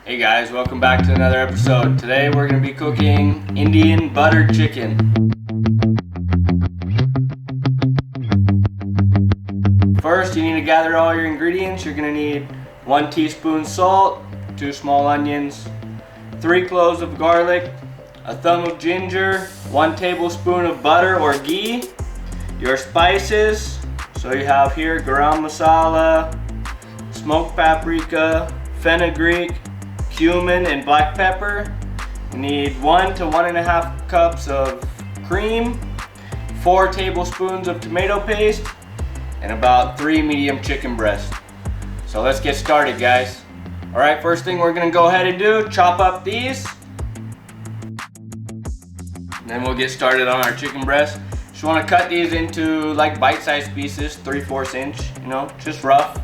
Hey guys, welcome back to another episode. Today we're going to be cooking Indian buttered chicken. First, you need to gather all your ingredients. You're going to need 1 teaspoon salt, 2 small onions, 3 cloves of garlic, a thumb of ginger, 1 tablespoon of butter or ghee, your spices. So you have here garam masala, smoked paprika, fenugreek, cumin, and black pepper. You need 1 to 1.5 cups of cream, 4 tablespoons of tomato paste, and about 3 medium chicken breasts. So let's get started, guys. Alright, first thing we're gonna go ahead and do, chop up these. Then we'll get started on our chicken breast. Just wanna cut these into like bite-sized pieces, 3/4 inch, you know, just rough.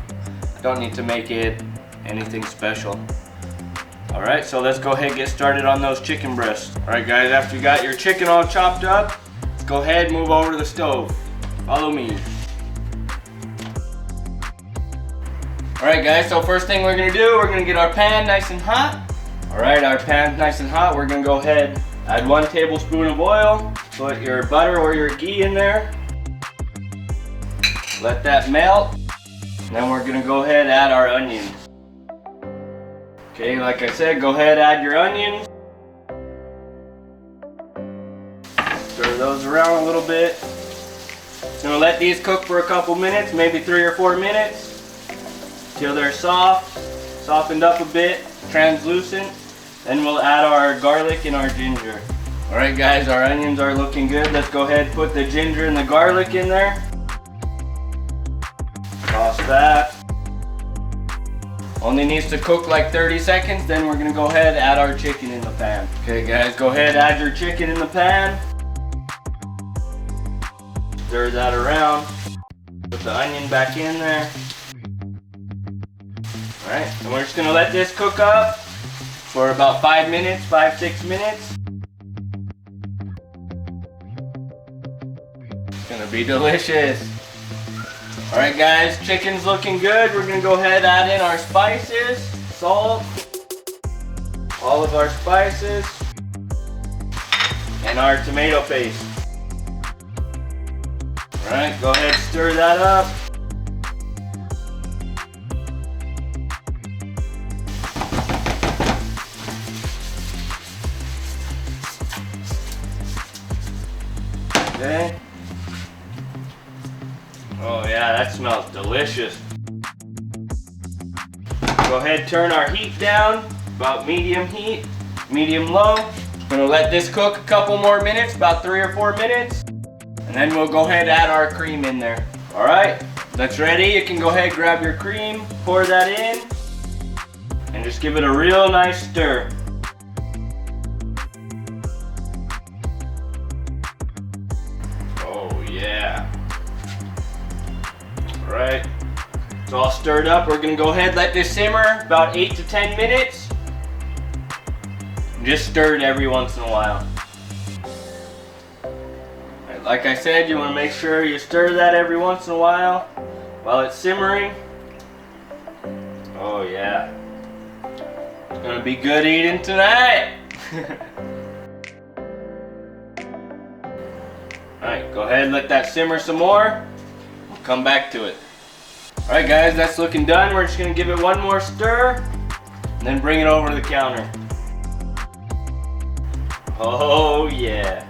Don't need to make it anything special. Alright, so let's go ahead and get started on those chicken breasts. Alright guys, after you got your chicken all chopped up, let's go ahead and move over to the stove. Follow me. Alright guys, so first thing we're going to do, we're going to get our pan nice and hot. Alright, our pan's nice and hot. We're going to go ahead, add 1 tablespoon of oil. Put your butter or your ghee in there. Let that melt. And then we're going to go ahead and add our onions. Okay, like I said, go ahead, add your onions. Stir those around a little bit. Gonna let these cook for a couple minutes, maybe 3 or 4 minutes, till they're soft, softened up a bit, translucent. Then we'll add our garlic and our ginger. Alright guys, our onions are looking good. Let's go ahead and put the ginger and the garlic in there. Toss that. Only needs to cook like 30 seconds, then we're gonna go ahead and add our chicken in the pan. Okay guys, go ahead, add your chicken in the pan. Stir that around. Put the onion back in there. Alright, and we're just gonna let this cook up for about 5 minutes, 5-6 minutes. It's gonna be delicious. Alright guys, chicken's looking good. We're gonna go ahead and add in our spices, salt, all of our spices, and our tomato paste. Alright, go ahead and stir that up. Okay. Oh yeah, that smells delicious. Go ahead, turn our heat down, about medium heat, medium low. Gonna let this cook a couple more minutes, about 3 or 4 minutes. And then we'll go ahead and add our cream in there. All right, that's ready. You can go ahead, grab your cream, pour that in, and just give it a real nice stir. Oh yeah. Alright, it's all stirred up. We're going to go ahead and let this simmer about 8 to 10 minutes. Just stir it every once in a while. Like I said, you want to make sure you stir that every once in a while it's simmering. Oh yeah. It's going to be good eating tonight. Alright, go ahead and let that simmer some more. We'll come back to it. Alright guys, that's looking done. We're just going to give it one more stir and then bring it over to the counter. Oh yeah,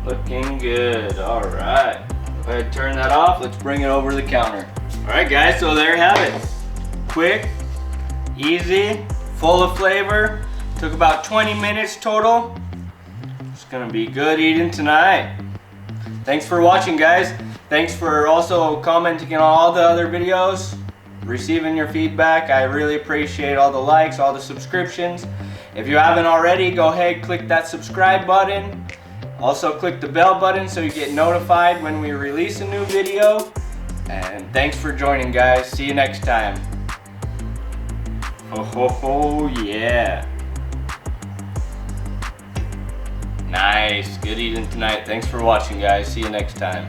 looking good. Alright, go ahead and turn that off. Let's bring it over to the counter. Alright guys, so there you have it. Quick, easy, full of flavor. Took about 20 minutes total. It's going to be good eating tonight. Thanks for watching guys. Thanks for also commenting on all the other videos, receiving your feedback. I really appreciate all the likes, all the subscriptions. If you haven't already, go ahead, click that subscribe button. Also click the bell button so you get notified when we release a new video. And thanks for joining guys. See you next time. Oh yeah. Nice, good eating tonight. Thanks for watching guys. See you next time.